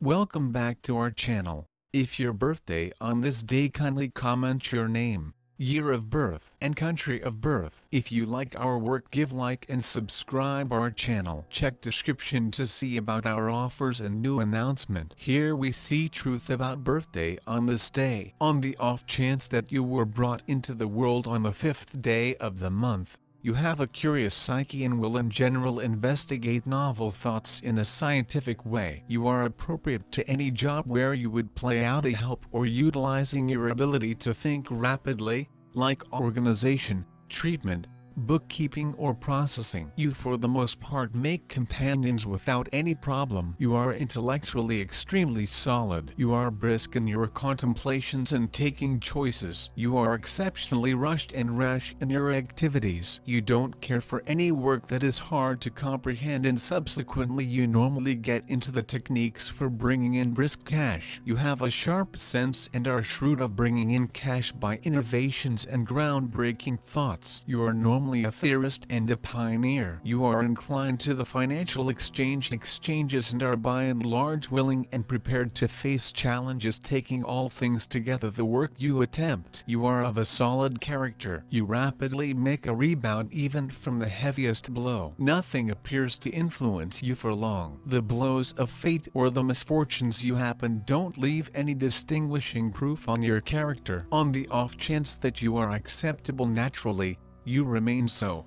Welcome back to our channel. If your birthday on this day, kindly comment your name, year of birth and country of birth. If you like our work, give like and subscribe our channel. Check description to see about our offers and new announcement. Here we see truth about birthday on this day. On the off chance that you were brought into the world on the 5th day of the month, you have a curious psyche and will in general investigate novel thoughts in a scientific way. You are appropriate to any job where you would play out a help or utilizing your ability to think rapidly, like organization, treatment, bookkeeping or processing. You for the most part make companions without any problem. You are intellectually extremely solid. You are brisk in your contemplations and taking choices. You are exceptionally rushed and rash in your activities. You don't care for any work that is hard to comprehend, and subsequently you normally get into the techniques for bringing in brisk cash. You have a sharp sense and are shrewd of bringing in cash by innovations and groundbreaking thoughts. You are normally a theorist and a pioneer. You are inclined to the financial exchanges and are by and large willing and prepared to face challenges, taking all things together the work you attempt. You are of a solid character. You rapidly make a rebound even from the heaviest blow. Nothing appears to influence you for long. The blows of fate or the misfortunes you happen don't leave any distinguishing proof on your character. On the off chance that you are acceptable naturally, you remain so.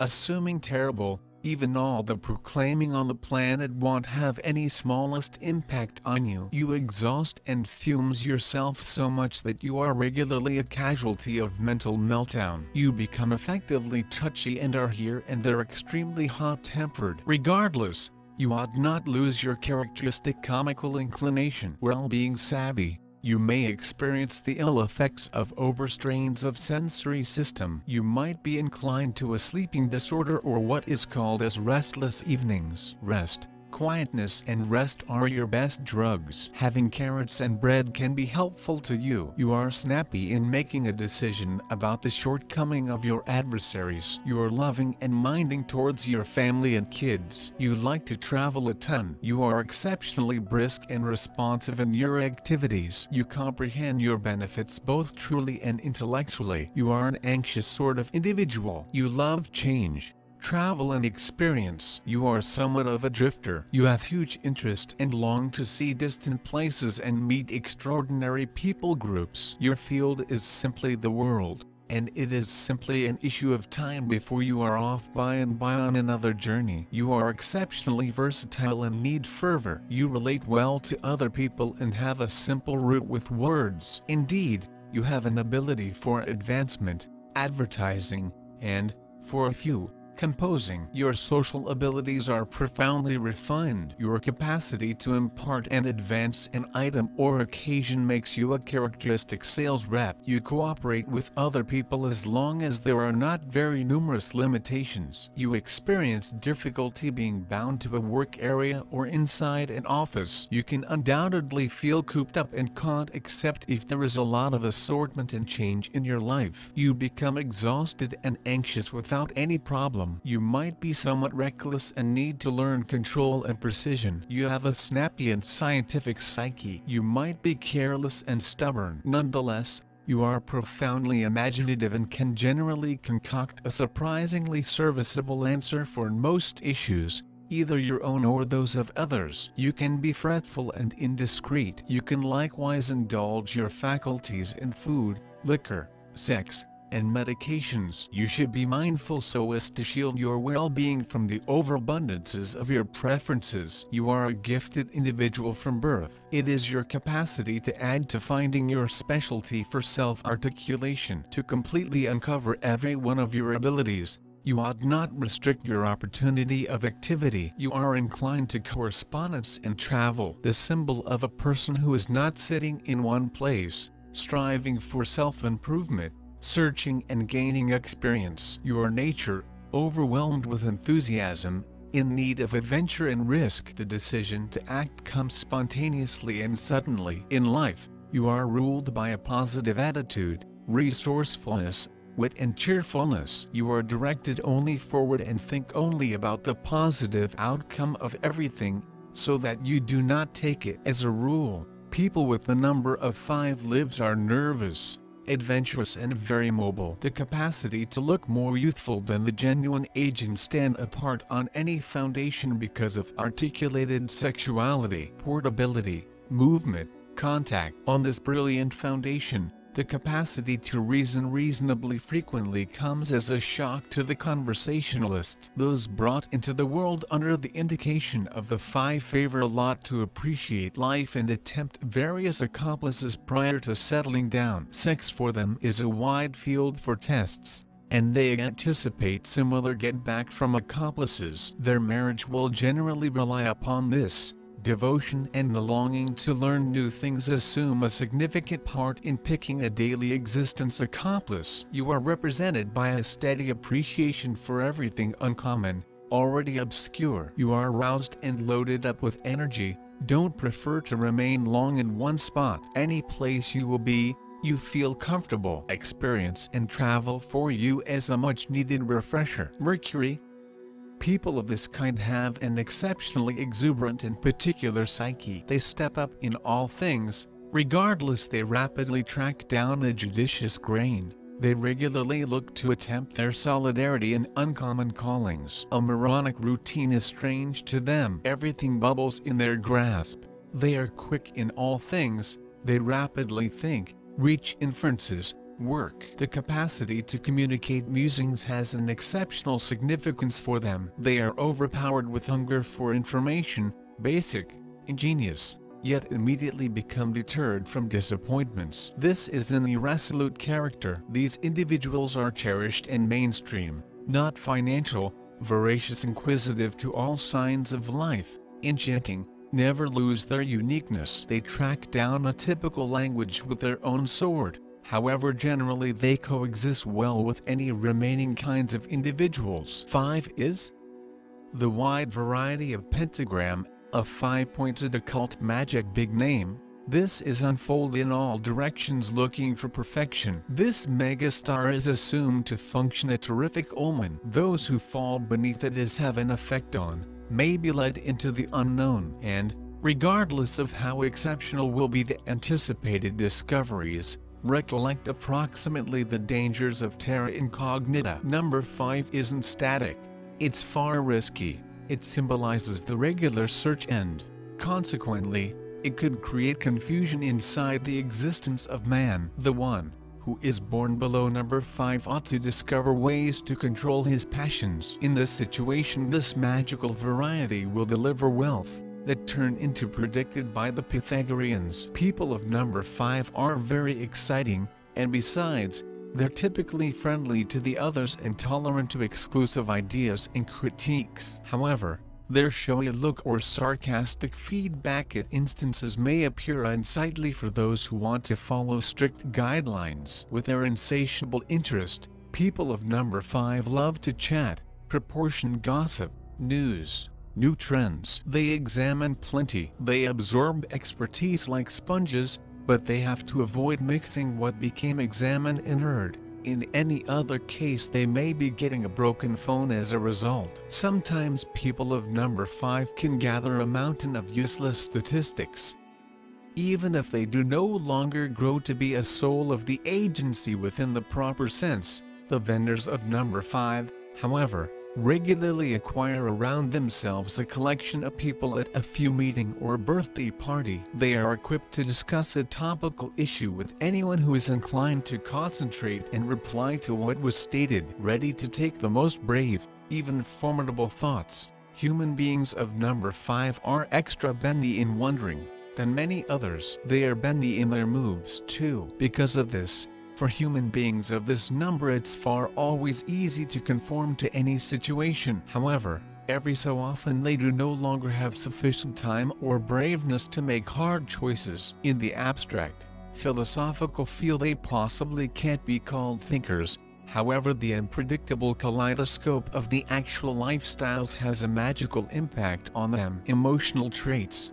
Assuming terrible, even all the proclaiming on the planet won't have any smallest impact on you. You exhaust and fumes yourself so much that you are regularly a casualty of mental meltdown. You become effectively touchy and are here and there extremely hot-tempered. Regardless, you ought not lose your characteristic comical inclination. While being savvy, you may experience the ill effects of overstrains of sensory system. You might be inclined to a sleeping disorder or what is called as restless evenings. Rest, quietness and rest are your best drugs. Having carrots and bread can be helpful to you. You are snappy in making a decision about the shortcoming of your adversaries. You are loving and minding towards your family and kids. You like to travel a ton. You are exceptionally brisk and responsive in your activities. You comprehend your benefits both truly and intellectually. You are an anxious sort of individual. You love change, travel and experience. You are somewhat of a drifter. You have huge interest and long to see distant places and meet extraordinary people groups. Your field is simply the world, and it is simply an issue of time before you are off by and by on another journey. You are exceptionally versatile and need fervor. You relate well to other people and have a simple route with words. Indeed, you have an ability for advancement, advertising, and, for a few, composing. Your social abilities are profoundly refined. Your capacity to impart and advance an item or occasion makes you a characteristic sales rep. You cooperate with other people as long as there are not very numerous limitations. You experience difficulty being bound to a work area or inside an office. You can undoubtedly feel cooped up and can't except if there is a lot of assortment and change in your life. You become exhausted and anxious without any problem. You might be somewhat reckless and need to learn control and precision. You have a snappy and scientific psyche. You might be careless and stubborn. Nonetheless, you are profoundly imaginative and can generally concoct a surprisingly serviceable answer for most issues, either your own or those of others. You can be fretful and indiscreet. You can likewise indulge your faculties in food, liquor, sex, and medications. You should be mindful so as to shield your well-being from the overabundances of your preferences. You are a gifted individual from birth. It is your capacity to add to finding your specialty for self-articulation. To completely uncover every one of your abilities, you ought not restrict your opportunity of activity. You are inclined to correspondence and travel. The symbol of a person who is not sitting in one place, striving for self-improvement, searching and gaining experience. Your nature, overwhelmed with enthusiasm, in need of adventure and risk. The decision to act comes spontaneously and suddenly. In life, you are ruled by a positive attitude, resourcefulness, wit and cheerfulness. You are directed only forward and think only about the positive outcome of everything, so that you do not take it as a rule. People with the number of 5 lives are nervous, adventurous and very mobile. The capacity to look more youthful than the genuine age and stand apart on any foundation because of articulated sexuality, portability, movement, contact. On this brilliant foundation, the capacity to reason reasonably frequently comes as a shock to the conversationalist. Those brought into the world under the indication of the 5 favor a lot to appreciate life and attempt various accomplices prior to settling down. Sex for them is a wide field for tests, and they anticipate similar get-back from accomplices. Their marriage will generally rely upon this. Devotion and the longing to learn new things assume a significant part in picking a daily existence accomplice. You are represented by a steady appreciation for everything uncommon, already obscure. You are roused and loaded up with energy, don't prefer to remain long in one spot. Any place you will be, you feel comfortable. Experience and travel for you as a much-needed refresher. Mercury. People of this kind have an exceptionally exuberant and particular psyche. They step up in all things, regardless. They rapidly track down a judicious grain. They regularly look to attempt their solidarity in uncommon callings. A moronic routine is strange to them. Everything bubbles in their grasp. They are quick in all things. They rapidly think, reach inferences, work. The capacity to communicate musings has an exceptional significance for them. They are overpowered with hunger for information, basic, ingenious, yet immediately become deterred from disappointments. This is an irresolute character. These individuals are cherished and mainstream, not financial, voracious, inquisitive to all signs of life, enchanting, never lose their uniqueness. They track down a typical language with their own sword. However, generally they coexist well with any remaining kinds of individuals. 5 is the wide variety of pentagram, a 5-pointed occult magic big name. This is unfolded in all directions looking for perfection. This megastar is assumed to function a terrific omen. Those who fall beneath it as have an effect on, may be led into the unknown, and, regardless of how exceptional will be the anticipated discoveries, recollect approximately the dangers of terra incognita. Number 5 isn't static. It's far risky. It symbolizes the regular search and, consequently, it could create confusion inside the existence of man. The one who is born below number 5 ought to discover ways to control his passions. In this situation, this magical variety will deliver wealth that turn into predicted by the Pythagoreans. People of number 5 are very exciting, and besides, they're typically friendly to the others and tolerant to exclusive ideas and critiques. However, their showy look or sarcastic feedback at instances may appear unsightly for those who want to follow strict guidelines. With their insatiable interest, people of number 5 love to chat, proportion gossip, news, new trends. They examine plenty. They absorb expertise like sponges, but they have to avoid mixing what became examined and heard. In any other case, they may be getting a broken phone as a result. Sometimes people of number 5 can gather a mountain of useless statistics. Even if they do no longer grow to be a soul of the agency within the proper sense, the vendors of number 5, however, regularly acquire around themselves a collection of people at a few meeting or birthday party. They are equipped to discuss a topical issue with anyone who is inclined to concentrate and reply to what was stated, ready to take the most brave, even formidable thoughts. Human beings of number 5 are extra bendy in wondering than many others. They are bendy in their moves too. Because of this, for human beings of this number it's far always easy to conform to any situation. However, every so often they do no longer have sufficient time or braveness to make hard choices. In the abstract, philosophical field they possibly can't be called thinkers. However, the unpredictable kaleidoscope of the actual lifestyles has a magical impact on them. Emotional traits.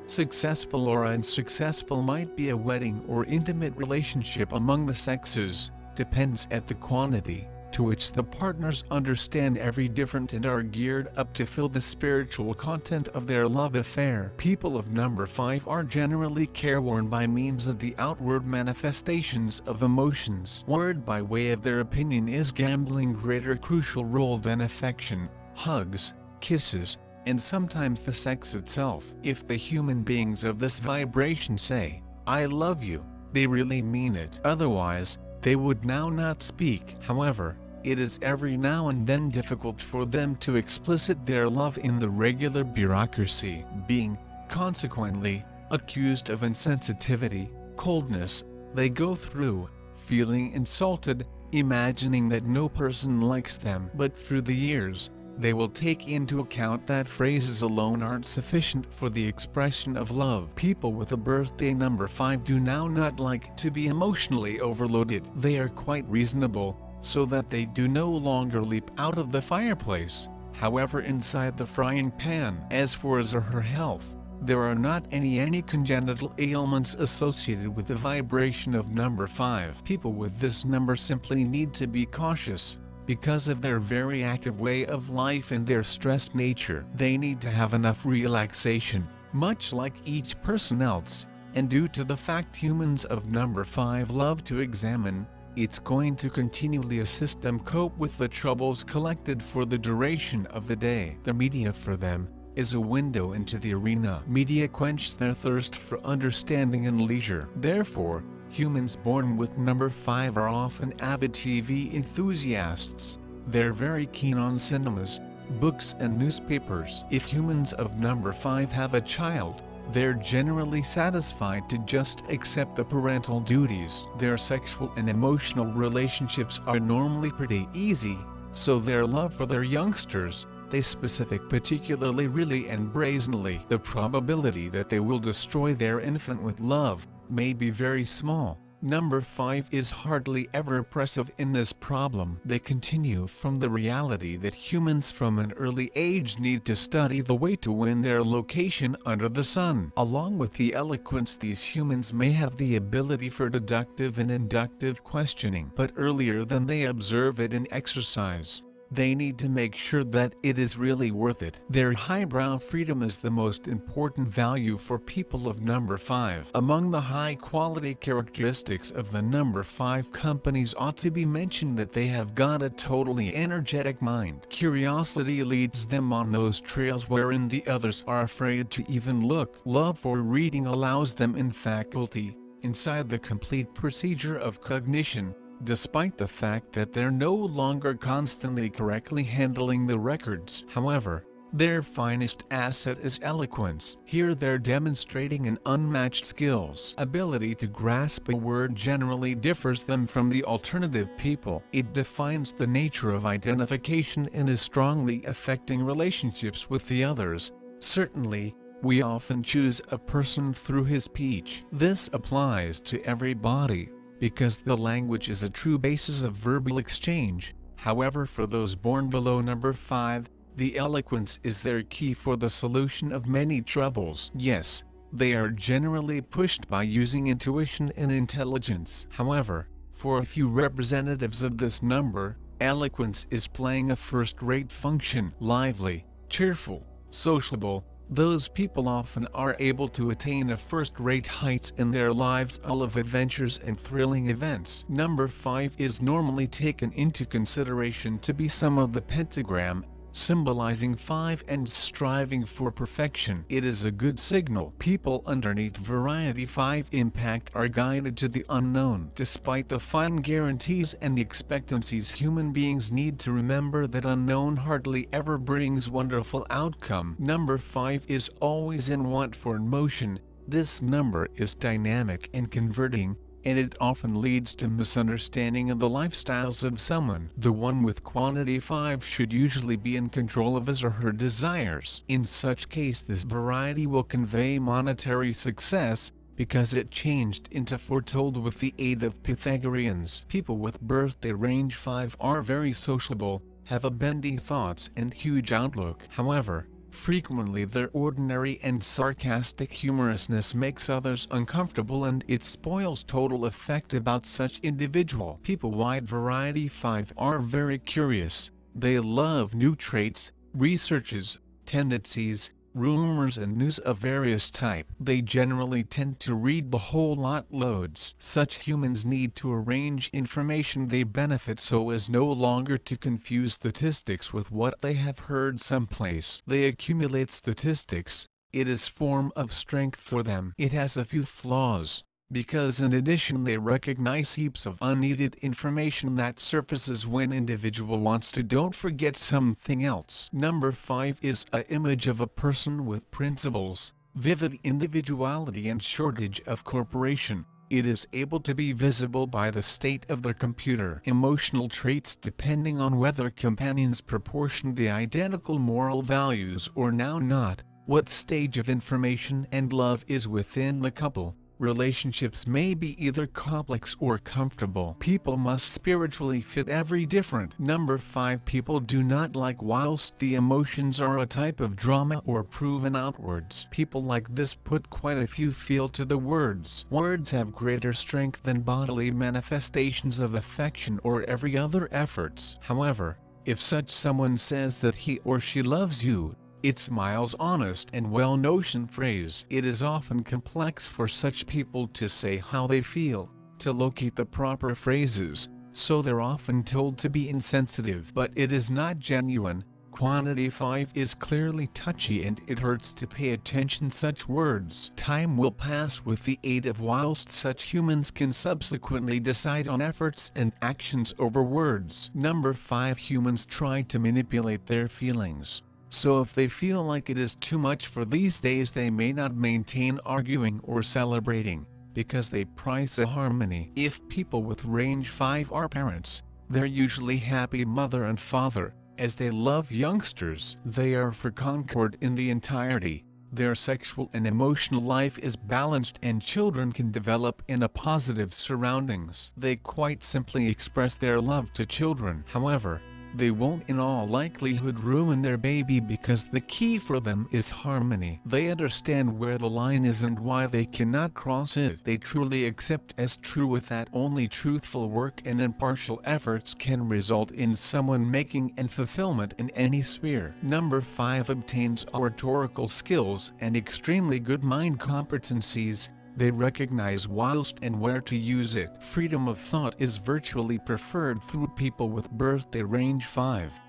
Successful or unsuccessful might be a wedding or intimate relationship among the sexes, depends at the quantity, to which the partners understand every different and are geared up to fill the spiritual content of their love affair. People of number 5 are generally careworn by means of the outward manifestations of emotions. Word by way of their opinion is gambling greater crucial role than affection, hugs, kisses, and sometimes the sex itself. If the human beings of this vibration say, "I love you," they really mean it. Otherwise, they would now not speak. However, it is every now and then difficult for them to explicit their love in the regular bureaucracy, being, consequently, accused of insensitivity, coldness. They go through, feeling insulted, imagining that no person likes them. But through the years, they will take into account that phrases alone aren't sufficient for the expression of love. People with a birthday number 5 do now not like to be emotionally overloaded. They are quite reasonable, so that they do no longer leap out of the fireplace, however inside the frying pan. As for his or her health, there are not any congenital ailments associated with the vibration of number 5. People with this number simply need to be cautious. Because of their very active way of life and their stressed nature, they need to have enough relaxation, much like each person else, and due to the fact humans of number 5 love to examine, it's going to continually assist them cope with the troubles collected for the duration of the day. The media for them is a window into the arena. Media quench their thirst for understanding and leisure. Therefore, humans born with number 5 are often avid TV enthusiasts. They're very keen on cinemas, books and newspapers. If humans of number 5 have a child, they're generally satisfied to just accept the parental duties. Their sexual and emotional relationships are normally pretty easy, so their love for their youngsters, they specific particularly really and brazenly. The probability that they will destroy their infant with love may be very small. Number 5 is hardly ever oppressive in this problem. They continue from the reality that humans from an early age need to study the way to win their location under the sun. Along with the eloquence, these humans may have the ability for deductive and inductive questioning, but earlier than they observe it in exercise, they need to make sure that it is really worth it. Their highbrow freedom is the most important value for people of number 5. Among the high-quality characteristics of the number 5 companies ought to be mentioned that they have got a totally energetic mind. Curiosity leads them on those trails wherein the others are afraid to even look. Love for reading allows them in faculty, inside the complete procedure of cognition, despite the fact that they're no longer constantly correctly handling the records. However, their finest asset is eloquence. Here they're demonstrating an unmatched skills. Ability to grasp a word generally differs them from the alternative people. It defines the nature of identification and is strongly affecting relationships with the others. Certainly, we often choose a person through his speech. This applies to everybody, because the language is a true basis of verbal exchange. However, for those born below number 5, the eloquence is their key for the solution of many troubles. Yes, they are generally pushed by using intuition and intelligence. However, for a few representatives of this number, eloquence is playing a first-rate function. Lively, cheerful, sociable, those people often are able to attain a first-rate heights in their lives, full of adventures and thrilling events. Number 5 is normally taken into consideration to be some of the pentagram, symbolizing 5 and striving for perfection. It is a good signal. People underneath variety 5 impact are guided to the unknown. Despite the fine guarantees and expectancies, human beings need to remember that unknown hardly ever brings wonderful outcome. Number 5 is always in want for motion. This number is dynamic and converting, and it often leads to misunderstanding of the lifestyles of someone. The one with quantity 5 should usually be in control of his or her desires. In such case, this variety will convey monetary success, because it changed into foretold with the aid of Pythagoreans. People with birthday range 5 are very sociable, have a bendy thoughts and huge outlook. However, Frequently their ordinary and sarcastic humorousness makes others uncomfortable and it spoils total effect about such individual. People wide variety 5 are very curious, they love new traits, researches, tendencies, rumors and news of various type. They generally tend to read the whole lot loads. Such humans need to arrange information they benefit so as no longer to confuse statistics with what they have heard someplace. They accumulate statistics, it is form of strength for them. It has a few flaws, because in addition they recognize heaps of unneeded information that surfaces when individual wants to. Don't forget something else. Number 5 is a image of a person with principles, vivid individuality and shortage of corporation. It is able to be visible by the state of the computer. Emotional traits depending on whether companions proportion the identical moral values or now not, what stage of information and love is within the couple. Relationships may be either complex or comfortable. People must spiritually fit every different. Number 5 people do not like whilst the emotions are a type of drama or proven outwards. People like this put quite a few feel to the words. Words have greater strength than bodily manifestations of affection or every other efforts. However, if such someone says that he or she loves you, it's miles honest and well-notioned phrase. It is often complex for such people to say how they feel, to locate the proper phrases, so they're often told to be insensitive. But it is not genuine. Quantity 5 is clearly touchy and it hurts to pay attention such words. Time will pass with the aid of whilst such humans can subsequently decide on efforts and actions over words. Number 5 humans try to manipulate their feelings. So if they feel like it is too much for these days they may not maintain arguing or celebrating, because they prize a harmony. If people with range 5 are parents, they're usually happy mother and father, as they love youngsters. They are for concord in the entirety. Their sexual and emotional life is balanced and children can develop in a positive surroundings. They quite simply express their love to children. However, they won't in all likelihood ruin their baby because the key for them is harmony. They understand where the line is and why they cannot cross it. They truly accept as true with that only truthful work and impartial efforts can result in someone making and fulfillment in any sphere. Number 5 obtains oratorical skills and extremely good mind competencies. They recognize whilst and where to use it. Freedom of thought is virtually preferred through people with birthday range 5.